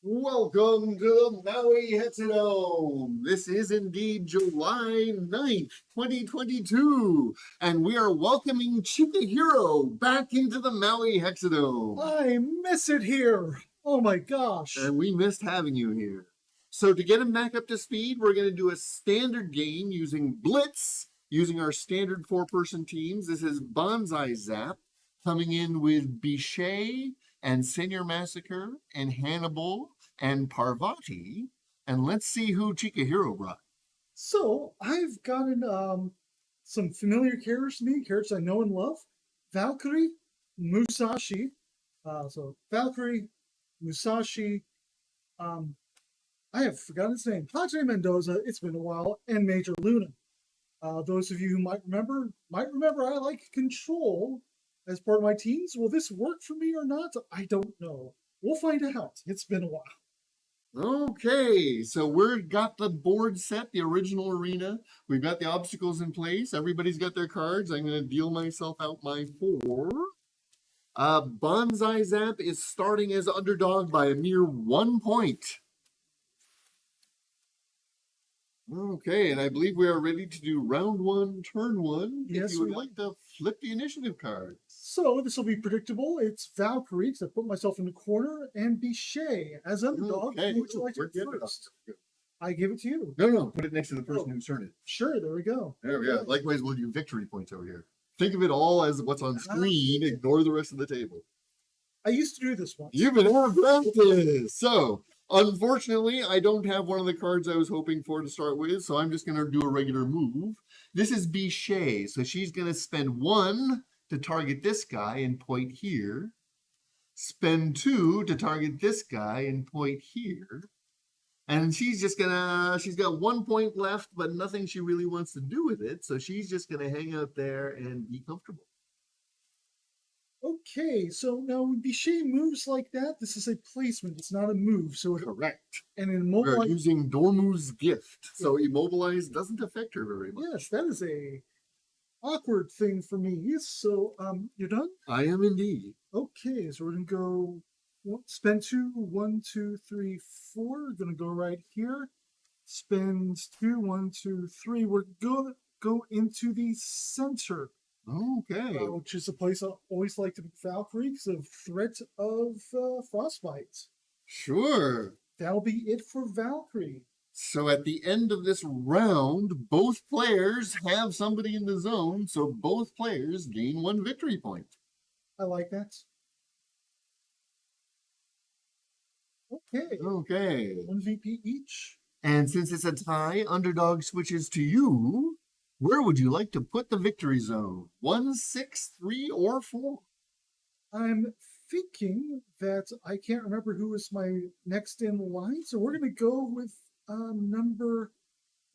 Welcome to the Maui Hexadome. This is indeed July 9th, 2022, and we are welcoming Chikahiro back into the Maui Hexadome. I miss it here. Oh my gosh. And we missed having you here. So to get him back up to speed, we're going to do a standard game using Blitz, using our standard four-person teams. This is Bonsai Zap, coming in with Bichet and Senior Massacre and Hannibal and Parvati. And let's see who Chikahiro brought. So I've gotten some familiar characters to me, characters I know and love. Valkyrie, Musashi. So Valkyrie, Musashi. I have forgotten his name. Padre Mendoza. It's been a while, and Major Luna. Those of you who might remember I like Control as part of my teams. Will this work for me or not? I don't know. We'll find out. It's been a while. Okay, so we've got the board set, the original arena. We've got the obstacles in place. Everybody's got their cards. I'm going to deal myself out my 4. Bonsai Zap is starting as underdog by a mere 1 point. Okay, and I believe we are ready to do round 1, turn 1. Yes, if you would like to flip the initiative card. So this will be predictable. It's Valkyrie, because I put myself in the corner, and Bichet as underdog. Okay. Who would you like to get first? I give it to you. No, put it next to the person who's turned it. Sure, there we go. There we go. Likewise, we'll do victory points over here. Think of it all as what's on screen. Ignore the rest of the table. I used to do this once. You've been out of practice. So, unfortunately, I don't have one of the cards I was hoping for to start with, so I'm just going to do a regular move. This is Bichet, so she's going to spend 1 to target this guy and point here. Spend 2 to target this guy and point here. And she's got 1 point left, but nothing she really wants to do with it, so she's just going to hang out there and be comfortable. Okay, so now when Bichet moves like that, this is a placement. It's not a move. So correct. And immobilize. We're using Dormu's gift, so immobilize doesn't affect her very much. Yes, that is a awkward thing for me. So you're done? I am indeed. Okay, so we're gonna go spend 2, 1, 2, 3, 4. We're gonna go right here. Spend 2, 1, 2, 3. We're gonna go into the center. Okay. Which is a place I always like to be Valkyrie because of threat of frostbite. Sure. That'll be it for Valkyrie. So at the end of this round, both players have somebody in the zone, so both players gain 1 victory point. I like that. Okay. Okay. 1 VP each. And since it's a tie, underdog switches to you. Where would you like to put the victory zone? 1, 6, 3, or 4? I'm thinking that I can't remember who is my next in line, so we're going to go with number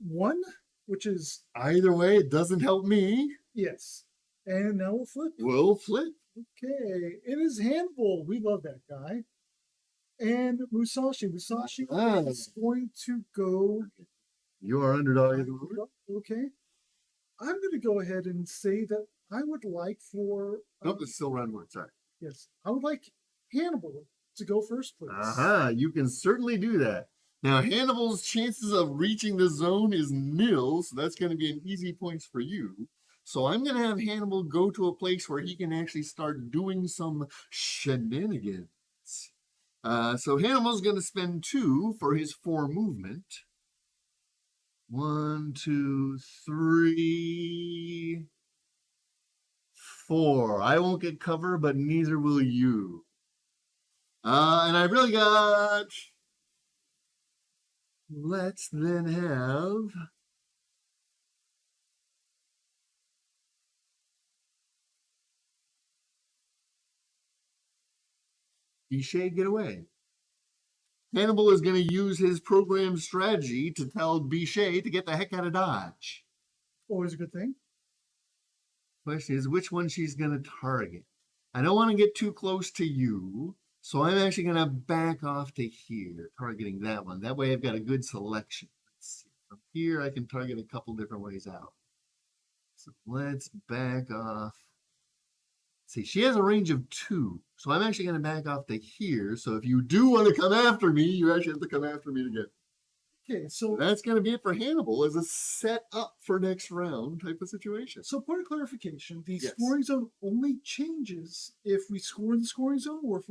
1, which is... Either way, it doesn't help me. Yes. And now we'll flip. We'll flip. Okay. It is Hannibal. We love that guy. And Musashi. Musashi is going to go... You are underdog. Okay. I'm going to go ahead and say that I would like for... Nope, it's still round 1, sorry. Yes. I would like Hannibal to go first, please. You can certainly do that. Now, Hannibal's chances of reaching the zone is 0, so that's going to be an easy points for you. So I'm going to have Hannibal go to a place where he can actually start doing some shenanigans. So Hannibal's going to spend 2 for his 4 movement. 1, 2, 3, 4. I won't get cover, but neither will you. And I really got... Let's then have... Bichet get away. Hannibal is going to use his program strategy to tell Bichet to get the heck out of Dodge. Always a good thing. Question is which one she's going to target. I don't want to get too close to you, so I'm actually going to back off to here, targeting that one. That way I've got a good selection. Let's see. From here, I can target a couple different ways out. So let's back off See, she has a range of 2, so I'm actually going to back off to here. So if you do want to come after me, you actually have to come after me to get. Okay, so That's going to be it for Hannibal as a set up for next round type of situation. so point of clarification: the Yes. scoring zone only changes if we score in the scoring zone, or if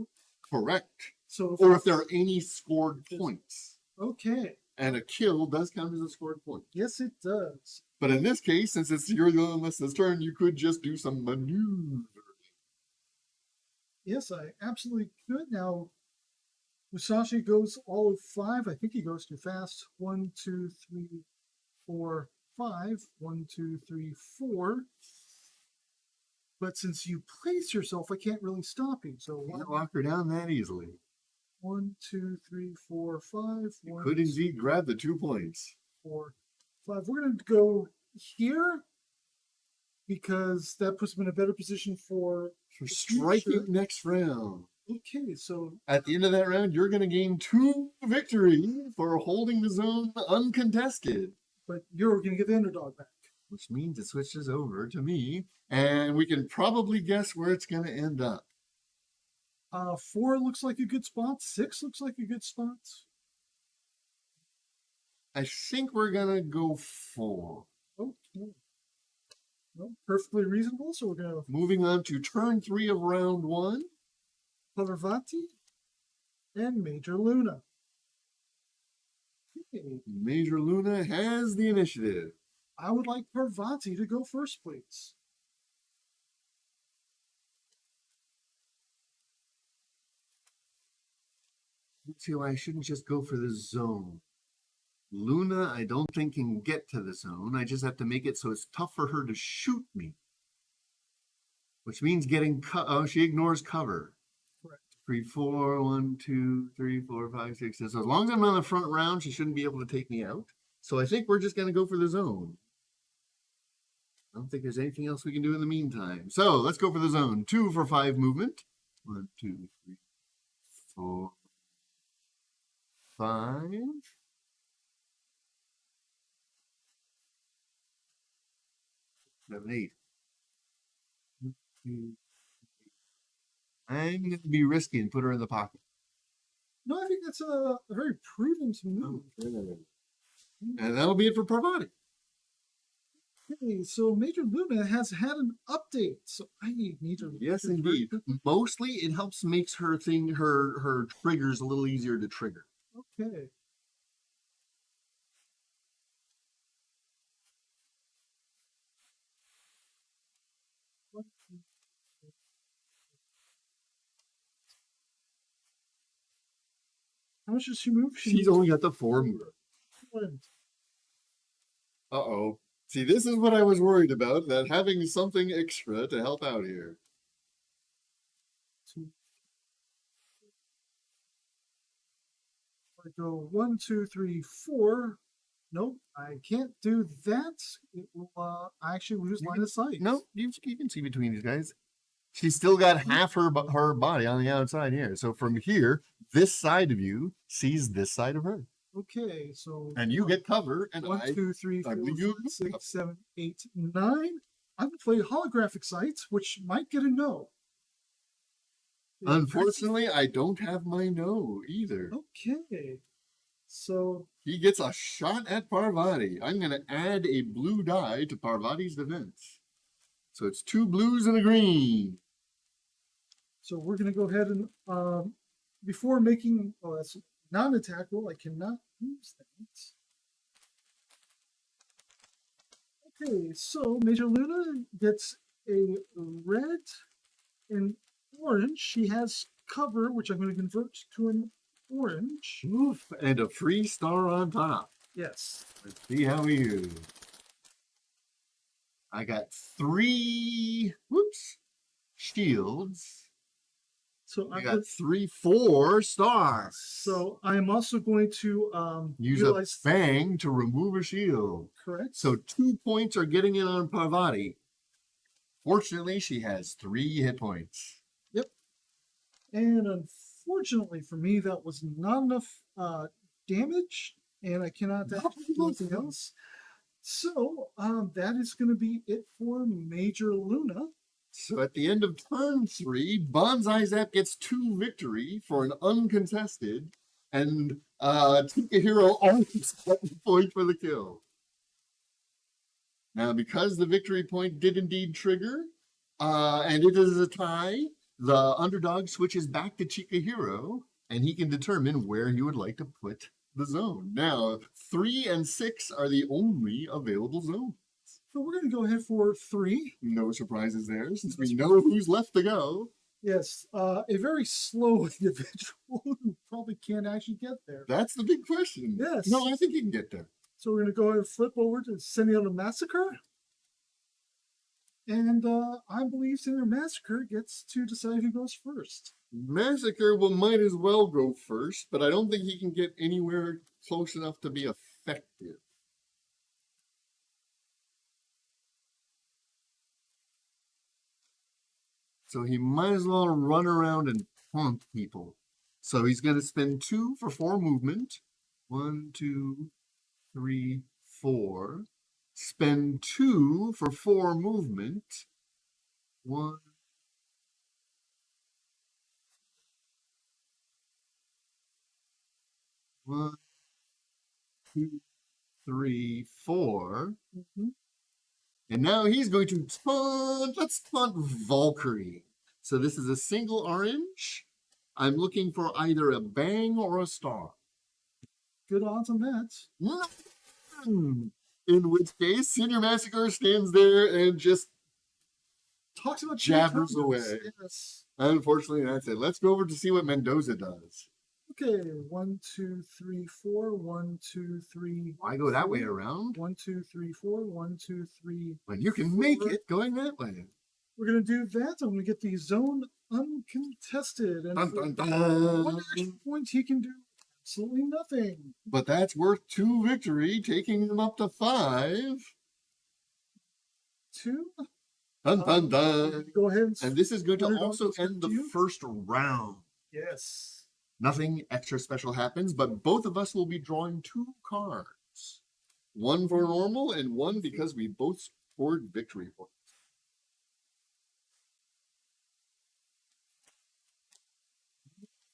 Correct. so. Or if there are any scored points. Okay, And a kill does count as a scored point. yes, it does. But in this case, since it's your listen's turn, you could just do some maneuver. Yes, I absolutely could. Now, Musashi goes all of 5. I think he goes too fast. 1, 2, 3, 4, 5. 1, 2, 3, 4. But since you place yourself, I can't really stop you. So You can't lock her down that easily. 1, 2, 3, 4, 5. You 1, could indeed grab the 2 points. 4, 5. We're going to go here because that puts him in a better position for For the striking future. next round. Okay, so At the end of that round, you're going to gain 2 victory for holding the zone uncontested. but you're going to get the underdog back. Which means it switches over to me. And we can probably guess where it's going to end up. 4 looks like a good spot. 6 looks like a good spot. I think we're going to go 4. Okay. Well, perfectly reasonable. So we're going to Moving on to turn 3 of round 1. Parvati and Major Luna. Okay. Major Luna has the initiative. I would like Parvati to go first, please. I feel I shouldn't just go for the zone. Luna, I don't think can get to the zone. I just have to make it so it's tough for her to shoot me. Which means getting oh, she ignores cover. Correct. 3, 4, 1, 2, 3, 4, 5, 6, 7. So as long as I'm on the front round, she shouldn't be able to take me out. So I think we're just going to go for the zone. I don't think there's anything else we can do in the meantime. So let's go for the zone. 2 for 5 movement. 1, 2, 3, 4, 5. 7, 8. I'm going to be risky and put her in the pocket. No, I think that's a very prudent move. And that'll be it for Parvati. Okay, so Major Luna has had an update, so I need to. Yes, indeed. Mostly, it helps makes her thing her triggers a little easier to trigger. Okay. How much does she move? She's only got the 4 move. One. Uh-oh. See, this is what I was worried about, that having something extra to help out here. 2. I go 1, 2, 3, 4. Nope, I can't do that. It will. I actually lose line of sight. No, you can see between these guys. She's still got half her body on the outside here. So from here, this side of you sees this side of her. Okay, so. And you get cover, and 1, 2, 3, 4, 5, you 6, 7, 8, 9. I'm going to play holographic sights, which might get a no. Unfortunately, I don't have my no either. Okay. So. He gets a shot at Parvati. I'm going to add a blue die to Parvati's defense. So it's 2 blues and a green. So we're going to go ahead and, before making, that's non-attack roll, I cannot use that. Okay, so Major Luna gets a red and orange. She has cover, which I'm going to convert to an orange. Oof, and a free star on top. Yes. Let's see how we do. I got 3, shields. So I got 3, 4 stars. So I'm also going to use a fang to remove a shield. Correct. So 2 points are getting in on Parvati. Fortunately, she has 3 hit points. Yep. And unfortunately for me, that was not enough damage, and I cannot do anything else. So that is going to be it for Major Luna. So at the end of turn 3, Bonsai Zap gets 2 victory for an uncontested, and Chikahiro almost got the point for the kill. Now, because the victory point did indeed trigger, and it is a tie, the underdog switches back to Chikahiro, and he can determine where he would like to put the zone. Now, 3 and 6 are the only available zones. So we're going to go ahead for 3. No surprises there, since we know who's left to go. Yes, a very slow individual who probably can't actually get there. That's the big question. Yes. No, I think he can get there. So we're going to go ahead and flip over to Senior Massacre. And I believe Senior Massacre gets to decide who goes first. Massacre might as well go first, but I don't think he can get anywhere close enough to be effective. So he might as well run around and taunt people. So he's going to spend 2 for 4 movement. 1, 2, 3, 4. Spend 2 for 4 movement. 1. 1, 2, 3, 4. And now he's going to taunt. Let's taunt Valkyrie. So this is a single orange. I'm looking for either a bang or a star. Good odds on that. None. In which case, Senior Massacre stands there and just Talks about jabbers away. Yes. Unfortunately, that's it. Let's go over to see what Mendoza does. Okay, 1, 2, 3, 4. 1, 2, 3. Why go that way around? 1, 2, 3, 4. 1, 2, 3. When you can make it going that way. We're going to do that. I'm going to get the zone uncontested. And Dun, for dun, dun. 1 extra point, he can do absolutely nothing. But that's worth 2 victory, taking him up to 5. 2. Dun, dun, dun. Go ahead And this is going to Underdog also goes end to the you? first round. Yes. Nothing extra special happens, but both of us will be drawing 2 cards. 1 for normal and 1 because we both scored victory points.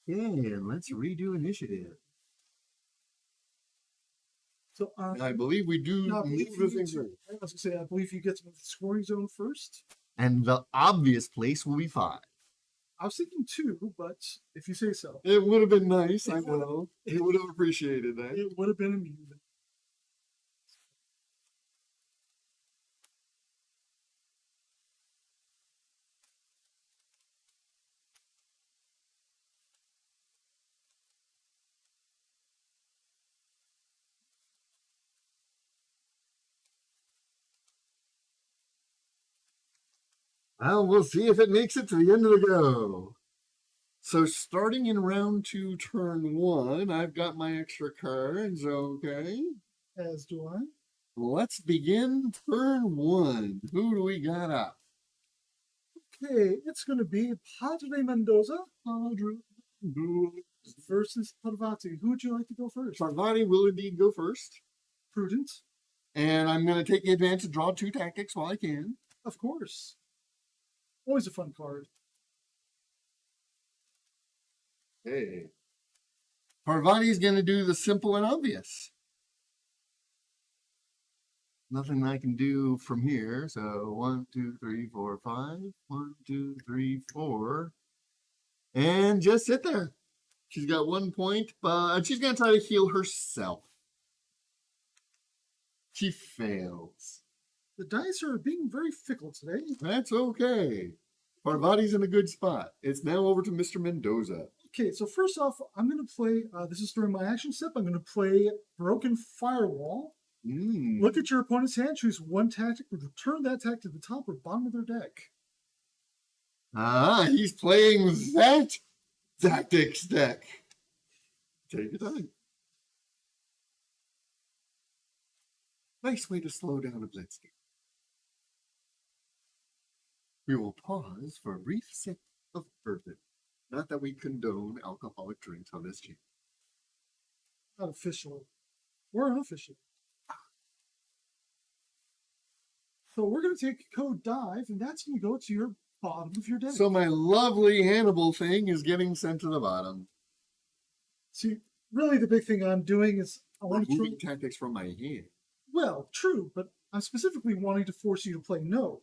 And let's redo initiative. So I believe we do no, I move believe the you things get to- around. I was going to say, I believe you get to the scoring zone first. And the obvious place will be 5. I was thinking 2, but if you say so. It would have been nice, I know. He would have appreciated that. It would have been amusing. Well, we'll see if it makes it to the end of the go. So starting in round 2, turn 1, I've got my extra cards, okay. As do I. Let's begin turn 1. Who do we got up? Okay, it's going to be Padre Mendoza versus Parvati. Who would you like to go first? Parvati will indeed go first. Prudent, And I'm going to take the advantage to draw 2 tactics while I can. of course. Always a fun card. Hey. Parvati's going to do the simple and obvious. Nothing I can do from here. So 1, 2, 3, 4, 5. 1, 2, 3, 4. And just sit there. She's got 1 point, but she's going to try to heal herself. She fails. The dice are being very fickle today. That's okay. Parvati's in a good spot. It's now over to Mr. Mendoza. Okay, so first off, I'm going to play, this is during my action step, I'm going to play Broken Firewall. Look at your opponent's hand, choose 1 tactic, return that tactic to the top or bottom of their deck. Ah, he's playing that tactics deck. Take your time. Nice way to slow down a Blitz game. We will pause for a brief sip of bourbon. Not that we condone alcoholic drinks on this channel. Not officially. Or unofficially. So we're going to take code dive, and that's going to go to your bottom of your deck. So my lovely Hannibal thing is getting sent to the bottom. See, really the big thing I'm doing is I want to Removing tactics from my hand. well, true, but I'm specifically wanting to force you to play no.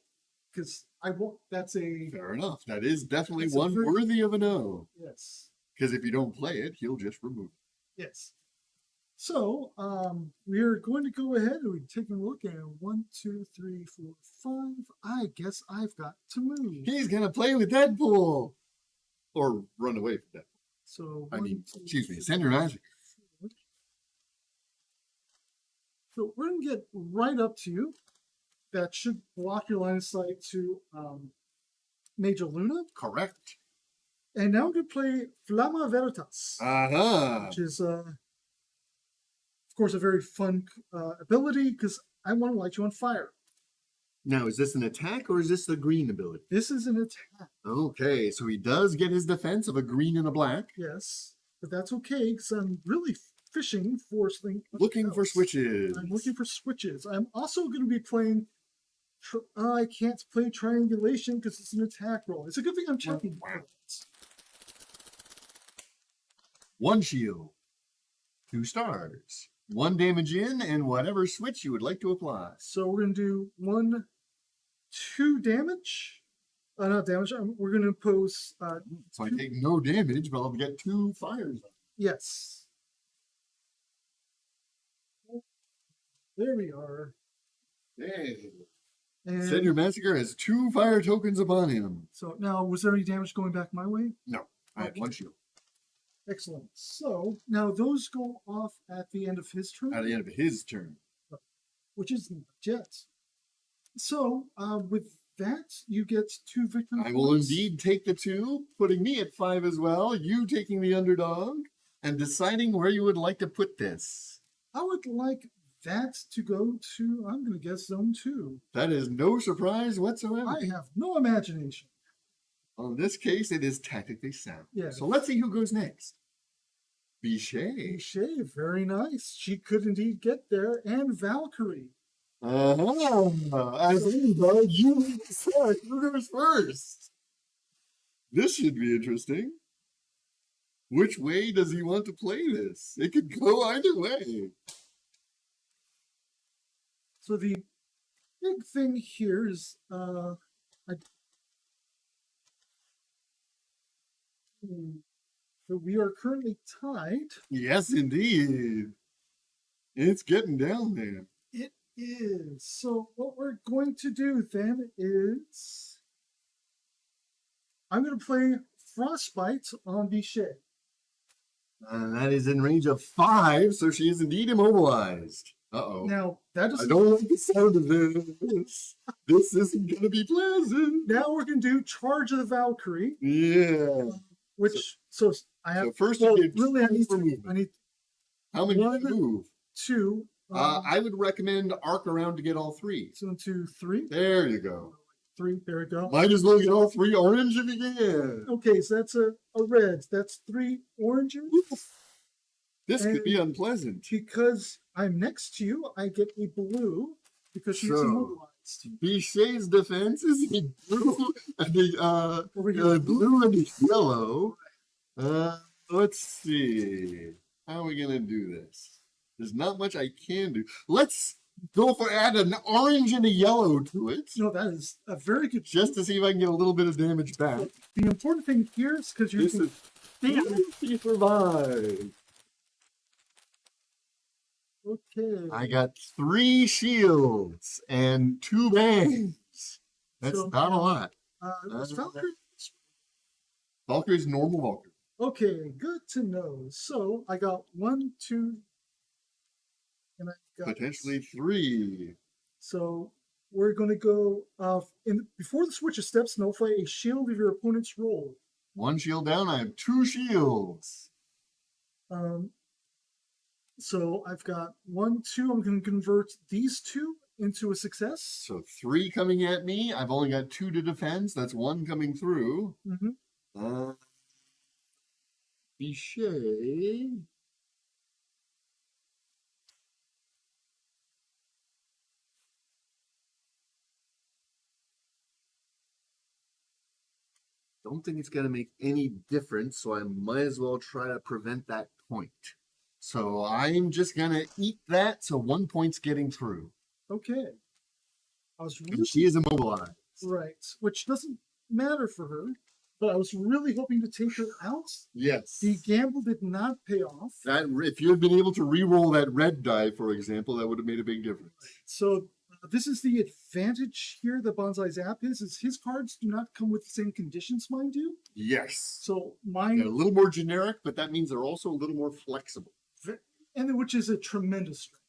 Because I won't that's a Fair enough. That is definitely That's a one very- worthy of a no. yes. Because if you don't play it, he'll just remove it. Yes. So we're going to go ahead and we're taking a look at 1, 2, 3, 4, 5. I guess I've got to move. He's gonna play with Deadpool, or run away from Deadpool. So I 1, mean, 2, excuse me, 3, send your magic. 4. So we're gonna get right up to you. That should block your line of sight to Major Luna. Correct. And now we're gonna play Flamma Veritas, which is of course a very fun ability because I want to light you on fire. Now, is this an attack or is this the green ability? This is an attack. Okay, so he does get his defense of a green and a black. Yes, but that's okay because I'm really fishing for something. Looking for else. switches. I'm looking for switches. I'm also going to be playing. I can't play triangulation because it's an attack roll. It's a good thing I'm checking. One shield. 2 stars. 1 damage in, and whatever switch you would like to apply. So we're going to do 1, 2 damage. Not damage. We're going to impose. So I take no damage, but I'll get 2 fires. Yes. There we are. Hey. And Senior Massacre has 2 fire tokens upon him. so now, was there any damage going back my way? No, I have 1 shield. Excellent. So now those go off at the end of his turn, At the end of his turn. which is not yet. So with that, you get 2 victory I will points. indeed take the 2, putting me at 5 as well. You taking the underdog, and deciding where you would like to put this. I would like that to go to, I'm going to guess zone 2. That is no surprise whatsoever. I have no imagination. On this case, it is tactically sound. Yeah. So let's see who goes next. Bichet. Shave, very nice. She could indeed get there. And Valkyrie. As underdog, you decide who goes first. This should be interesting. Which way does he want to play this? It could go either way. So the big thing here is so we are currently tied. Yes, indeed. It's getting down there. It is. So what we're going to do then is I'm going to play Frostbite on Bichet. And that is in range of 5, so she is indeed immobilized. Uh-oh. Now that I is don't like the sound of this. This isn't going to be pleasant. now we're going to do Charge of the Valkyrie, Yeah. which so I have. So first well, you get really, I 2 need for to. movement. I need How many one, do you move? 2. I would recommend arc around to get all 3. 1, 2, 3. There you go. 3. There we go. Might as well get all 3 orange if you can. Okay, so that's a red. That's 3 oranges. This could be And- unpleasant. Because I'm next to you, I get a blue because she's So- immobilized. Bichet's defense is a blue and a Over here. blue and a yellow. Let's see. How are we gonna do this? There's not much I can do. Let's go for add an orange and a yellow to it, No, that is a very good. just to see if I can get a little bit of damage back. The important thing here is because you're This is he survived. okay. I got 3 shields and 2 bangs. That's So- not a lot. Is Valkyrie? Valkyrie's normal Valkyrie. Okay, good to know. So I got 1, 2, and I got Potentially 3. So we're going to go before the switch of steps. Nullify a shield of your opponent's roll. 1 shield down, I have 2 shields. So I've got 1, 2. I'm going to convert these 2 into a success. So 3 coming at me. I've only got 2 to defend. So that's 1 coming through. Mm-hmm. Bichet. don't think it's going to make any difference, so I might as well try to prevent that point. So I'm just going to eat that, so 1 point's getting through. Okay. I was really And she is immobilized. right, which doesn't matter for her, but I was really hoping to take her out. Yes. The gamble did not pay off. That, if you had been able to re-roll that red die, for example, that would have made a big difference. So this is the advantage here that Bonsai Zap is his cards do not come with the same conditions mine do. Yes. So They're mine, a little more generic, but that means they're also a little more flexible. and which is a tremendous strength.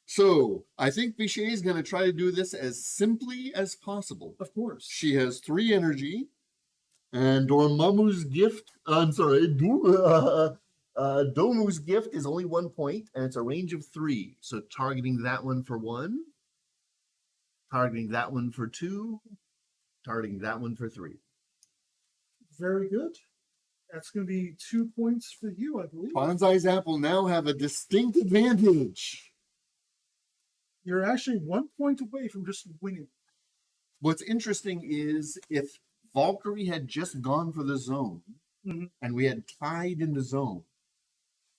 So I think Bichet is going to try to do this as simply as possible. Of course. She has 3 energy, and Dormammu's gift, Domu's gift is only 1 point, and it's a range of 3. So targeting that one for 1, targeting that one for 2, targeting that one for 3. Very good. That's going to be 2 points for you, I believe. Bonsai Zap will now have a distinct advantage. You're actually 1 point away from just winning. What's interesting is if Valkyrie had just gone for the zone, Mhm. and we had tied in the zone,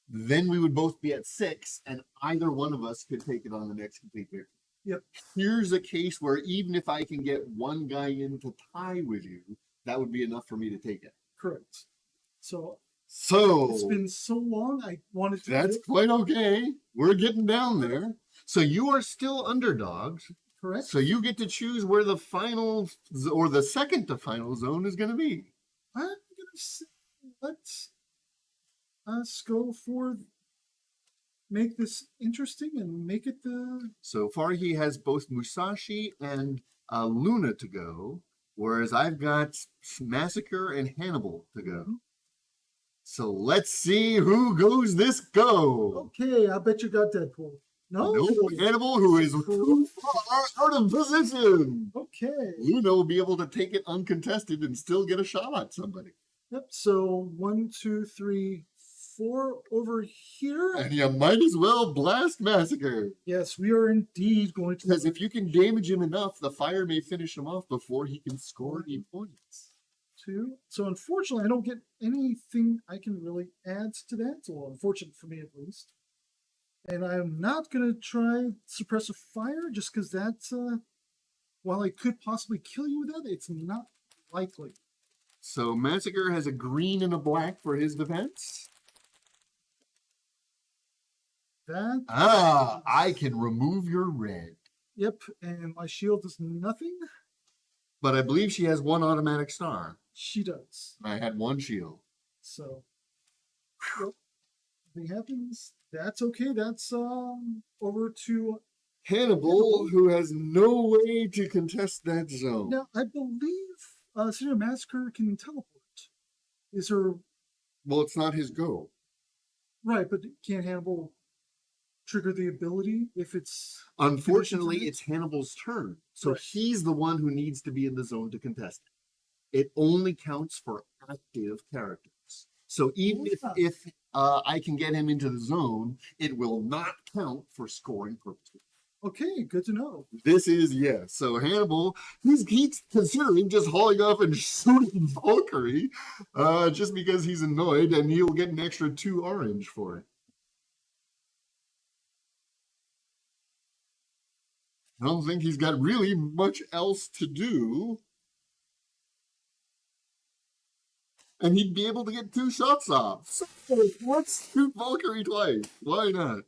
then we would both be at 6, and either one of us could take it on the next complete victory. Yep. Here's a case where even if I can get one guy in to tie with you, that would be enough for me to take it. Correct. So So it's been so long, I wanted to. that's quite okay. We're getting down there. So you are still underdogs. Correct. So you get to choose where the final or the second to final zone is going to be. I'm going to say, let's us go for, make this interesting and make it the. So far, he has both Musashi and Luna to go, whereas I've got Massacre and Hannibal to go. So let's see who goes this go. Okay, I bet you got Deadpool. No? No, Hannibal, who is too far out of position. Okay. Luna will be able to take it uncontested and still get a shot at somebody. Yep, so 1, 2, 3, 4 over here. And you might as well blast Massacre. Yes, we are indeed going to. Because if you can damage him enough, the fire may finish him off before he can score any points. 2. So unfortunately, I don't get anything I can really add to that. So unfortunate for me at least. And I'm not going to try Suppressive Fire just because that's, while I could possibly kill you with that, it's not likely. So Massacre has a green and a black for his defense. That. I can remove your red. Yep, and my shield does nothing. But I believe she has 1 automatic star. She does. I had 1 shield. So, yep, nothing happens. That's okay. That's over to Hannibal, who has no way to contest that zone. now. I believe Senior Massacre can teleport. Is her Well, it's not his go. right? But can't Hannibal trigger the ability if it's Unfortunately, it's Hannibal's turn. So Right. he's the one who needs to be in the zone to contest it. It only counts for active characters. So even if I can get him into the zone, it will not count for scoring purposes. okay? Good to know. This is, yes. So Hannibal, he's considering just hauling off and shooting Valkyrie just because he's annoyed, and he'll get an extra 2 orange for it. I don't think he's got really much else to do. And he'd be able to get 2 shots off. So let's shoot Valkyrie twice. Why not?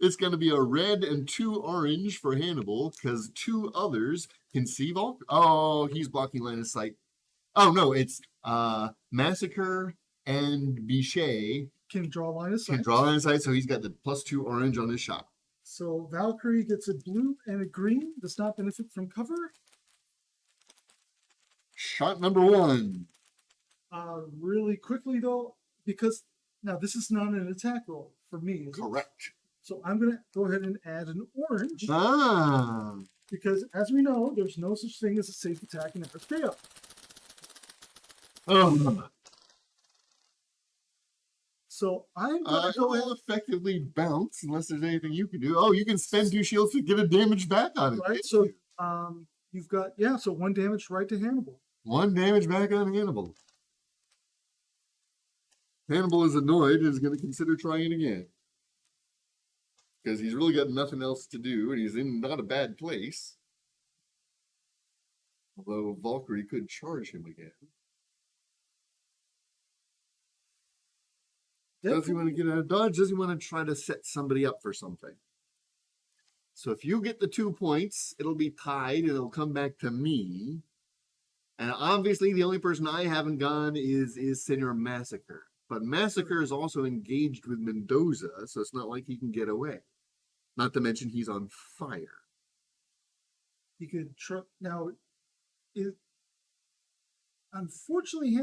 It's going to be a red and 2 orange for Hannibal, because 2 others can see Valkyrie. Oh, he's blocking line of sight. Oh, no, it's Massacre and Bichet Can draw line of sight. can draw line of sight, so he's got the +2 orange on his shot. So Valkyrie gets a blue and a green. Does not benefit from cover. Shot number 1. Really quickly though, because now this is not an attack roll for me. Is it? Correct. So I'm gonna go ahead and add an orange Ah. because, as we know, there's no such thing as a safe attack in Aristeia. Oh. So I'm gonna It go will ahead. effectively bounce unless there's anything you can do. Oh, you can spend 2 shields to get a damage back on it. Right. So you've got so 1 damage right to Hannibal. 1 damage back on Hannibal. Hannibal is annoyed and is going to consider trying again. Because he's really got nothing else to do, and he's in not a bad place. Although Valkyrie could charge him again. Does he want to get out of dodge? Does he want to try to set somebody up for something? So if you get the 2 points, it'll be tied and it'll come back to me. And obviously the only person I haven't gone is Senor Massacre. But Massacre is also engaged with Mendoza, so it's not like he can get away. Not to mention he's on fire. He could try. Now, unfortunately,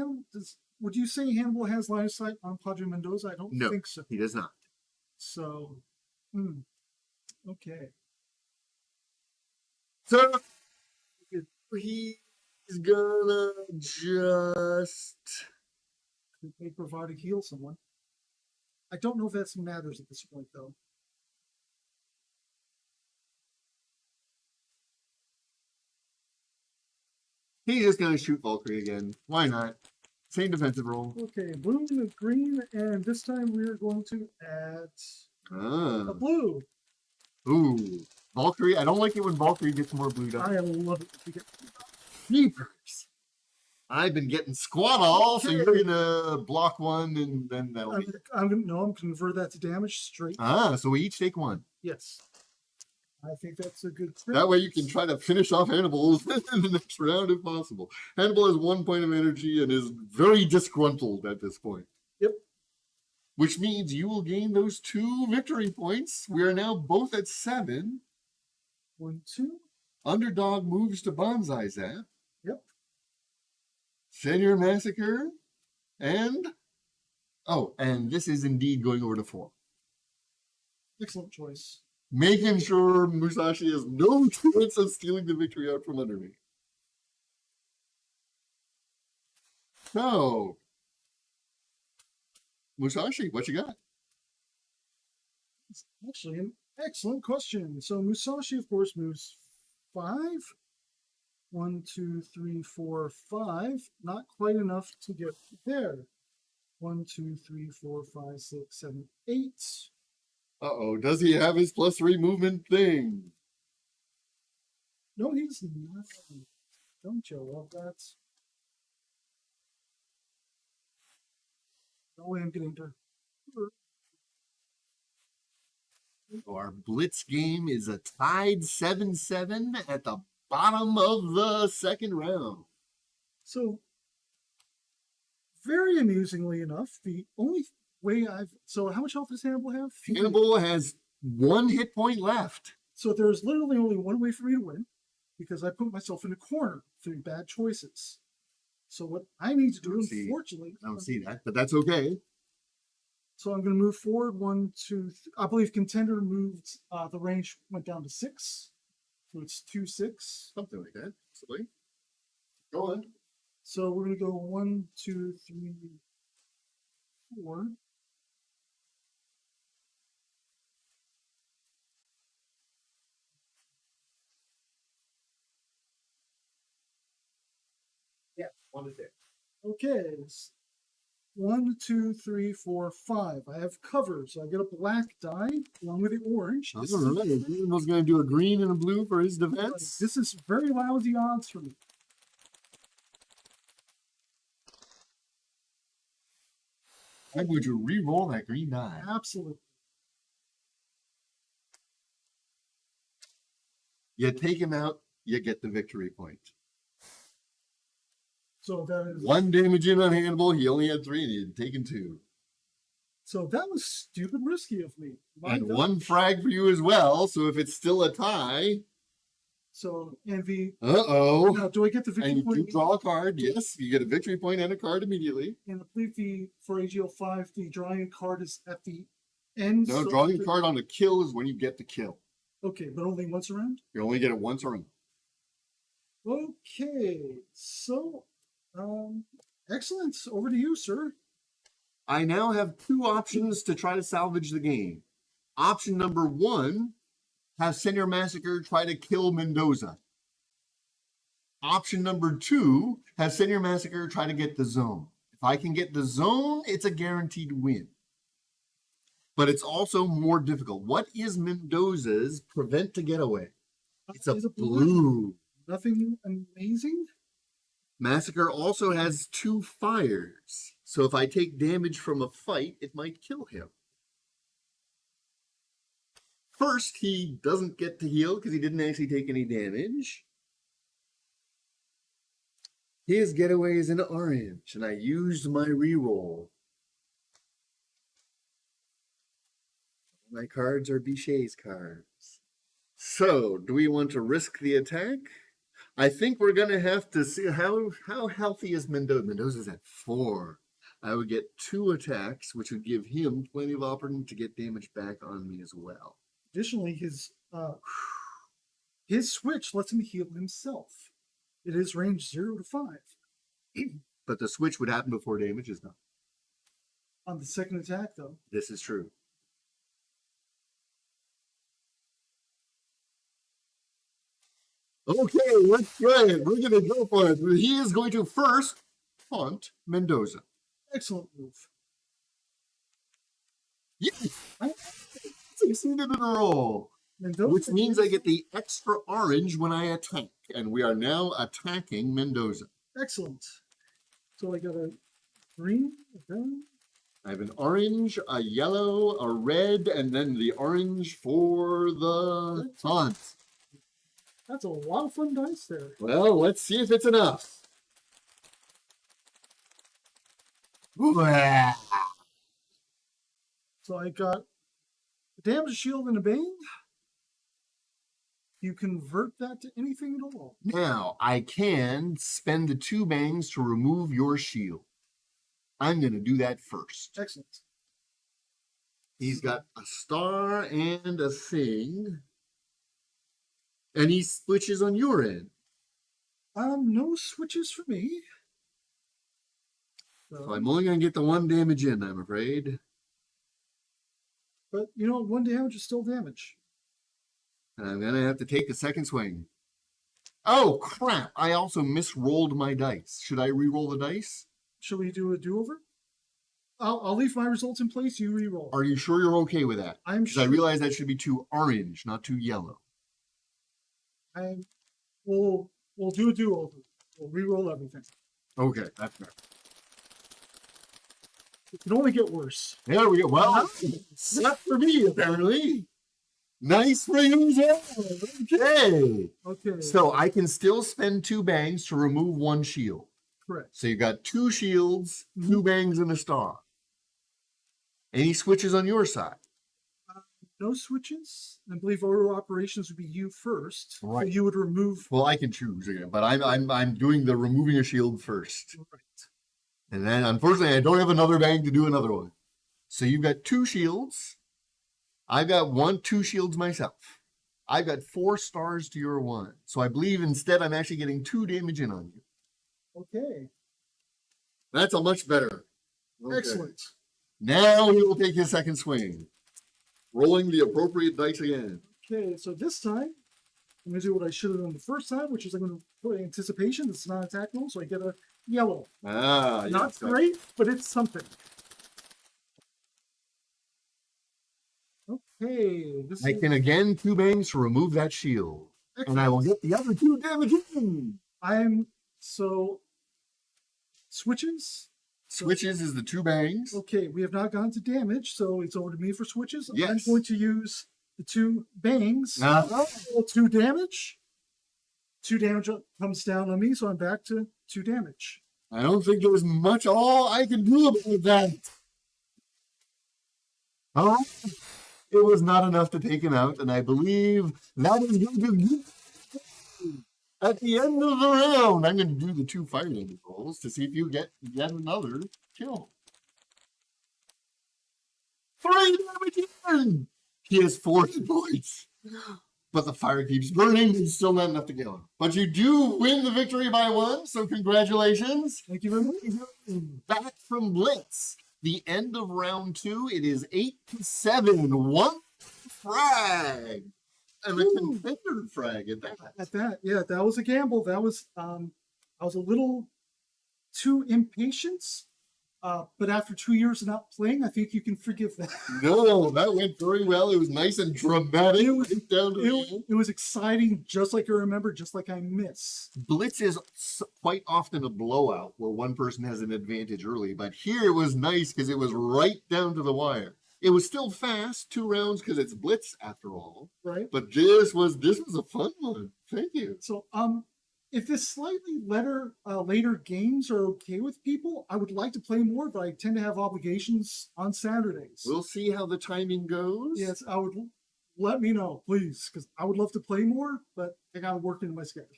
would you say Hannibal has line of sight on Padre Mendoza? I don't think so. He does not. So, okay. So he's gonna just May provide to heal someone. I don't know if that matters at this point, though. He's just gonna shoot Valkyrie again. Why not? Same defensive roll. Okay, blue and green, and this time we're going to add a blue. Ooh, Valkyrie. I don't like it when Valkyrie gets more blue done. I love it. Jeepers. I've been getting squat all, so you're gonna block one, and then that'll be. I'm gonna convert that to damage straight. So we each take one. Yes, I think that's a good trick. That way you can try to finish off Hannibal in the next round if possible. Hannibal has 1 point of energy and is very disgruntled at this point. Yep. Which means you will gain those 2 victory points. We are now both at 7. 1, 2. Underdog moves to Bonsai Zap. Yep. Senor Massacre. And this is indeed going over to 4. Excellent choice. Making sure Musashi has no chance of stealing the victory out from under me. So, Musashi, what you got? It's actually an excellent question. So Musashi, of course, moves 5. 1, 2, 3, 4, 5. Not quite enough to get there. 1, 2, 3, 4, 5, 6, 7, 8. Does he have his +3 movement thing? No, he's not. Don't you love that? No way I'm getting to. Our Blitz game is a tied 7-7 at the bottom of the second round. So, very amusingly enough, the only way so how much health does Hannibal have? Hannibal has 1 hit point left. So there's literally only one way for me to win, because I put myself in a corner through bad choices. So what I need to do, unfortunately, I don't see that, but that's okay. So I'm going to move forward 1, 2, I believe Contender moved, the range went down to 6. So it's 2, 6. Something like that. Silly. Go on. So we're going to go 1, 2, 3, 4. Yeah, 1 to 6. Okay. 1, 2, 3, 4, 5. I have cover, so I get a black die along with the orange. This is right. Hannibal's going to do a green and a blue for his defense. This is very lousy odds for me. I'm going to re-roll that green die. Absolutely. You take him out, you get the victory point. So that is 1 damage in on Hannibal. He only had 3 and he had taken 2. So that was stupid risky of me. And 1 frag for you as well. So if it's still a tie. So Envy. Now, do I get the victory and point? you draw a card. Yes, you get a victory point and a card immediately. And I believe for AGL 5, the drawing a card is at the end. No, drawing a card on a kill is when you get the kill. Okay, but only once around? You only get it once around. Okay, so excellent. Over to you, sir. I now have 2 options to try to salvage the game. Option number 1, have Senor Massacre try to kill Mendoza. Option number 2, have Senor Massacre try to get the zone. If I can get the zone, it's a guaranteed win. But it's also more difficult. What is Mendoza's prevent to get away? It's a blue. Nothing amazing. Massacre also has 2 fires. So if I take damage from a fight, it might kill him. First, he doesn't get to heal because he didn't actually take any damage. His getaway is an orange, and I used my reroll. My cards are Bichet's cards. So, do we want to risk the attack? I think we're going to have to see how healthy is Mendoza. Mendoza's at 4. I would get 2 attacks, which would give him plenty of opportunity to get damage back on me as well. Additionally, his switch lets him heal himself. It is range 0 to 5. But the switch would happen before damage is done. On the second attack, though. This is true. Okay, let's try it. We're going to go for it. He is going to first taunt Mendoza. Excellent move. Yes! I succeeded in a roll. Mendoza, which means I get the extra orange when I attack. And we are now attacking Mendoza. Excellent. So I got a green, a brown. I have an orange, a yellow, a red, and then the orange for the taunt. That's a lot of fun dice there. Well, let's see if it's enough. So I got a damage shield and a bang. You convert that to anything at all. Now, I can spend the 2 bangs to remove your shield. I'm going to do that first. Excellent. He's got a star and a thing. And he switches on your end. No switches for me. So I'm only going to get the 1 damage in, I'm afraid. But, 1 damage is still damage. And I'm going to have to take the second swing. Oh, crap. I also misrolled my dice. Should I re-roll the dice? Should we do a do-over? I'll leave my results in place. You re-roll. Are you sure you're okay with that? I'm sure. Because I realize that should be 2 orange, not 2 yellow. We'll do a do-over. We'll re-roll everything. Okay, that's fair. It can only get worse. There we go. Well, not for me, apparently. Nice for you, Joe. Okay. Okay. So I can still spend 2 bangs to remove 1 shield. Correct. So you got 2 shields, 2 bangs, and a star. Any switches on your side? No switches. I believe order of operations would be you first. Right. So you would remove. Well, I can choose again, but I'm doing the removing a shield first. Right. And then, unfortunately, I don't have another bang to do another one. So you've got 2 shields. I've got 2 shields myself. I've got 4 stars to your 1. So I believe instead I'm actually getting 2 damage in on you. Okay. That's a much better. Okay. Excellent. Now he will take his second swing. Rolling the appropriate dice again. Okay, so this time, I'm going to do what I should have done the first time, which is I'm going to put anticipation. It's not attack roll, so I get a yellow. Ah, not yes, great, but it's something. Okay. I can again 2 bangs to remove that shield. Excellent. And I will get the other 2 damage in. So, switches. Switches is the 2 bangs. Okay, we have not gone to damage, so it's over to me for switches. Yes. I'm going to use the 2 bangs. 2 damage. 2 damage comes down on me, so I'm back to 2 damage. I don't think there's much all I can do about that. Oh, it was not enough to take him out, and I believe that is going to be at the end of the round. I'm going to do the 2 fire damage rolls to see if you get yet another kill. 3 damage in! He has 4 hit points. But the fire keeps burning. It's still not enough to kill him. But you do win the victory by 1, so congratulations. Thank you very much. Back from Blitz. The end of round 2, it is 8-7. 1 frag. And a contender frag at that. At that, yeah, that was a gamble. That was I was a little too impatient But after 2 years of not playing, I think you can forgive that. No, that went very well. It was nice and dramatic. It was- right down to the end. It was exciting, just like I remember, just like I miss. Blitz is quite often a blowout where one person has an advantage early, but here it was nice because it was right down to the wire. It was still fast, 2 rounds because it's Blitz after all. Right. But this was a fun one. Thank you. So, if this slightly later games are okay with people, I would like to play more, but I tend to have obligations on Saturdays. We'll see how the timing goes. Yes, I would. Let me know, please, because I would love to play more, but I got to work into my schedule.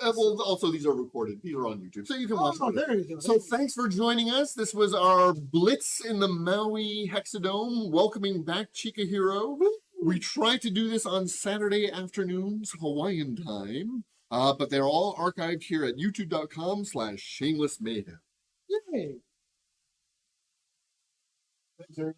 Well, also these are recorded. These are on YouTube, so you can watch them. There you go. So thanks for joining us. This was our Blitz in the Maui Hexadome, welcoming back Chikahiro. We try to do this on Saturday afternoons, Hawaiian time, but they're all archived here at youtube.com/shamelessmayhem. Yay. Thanks, Eric.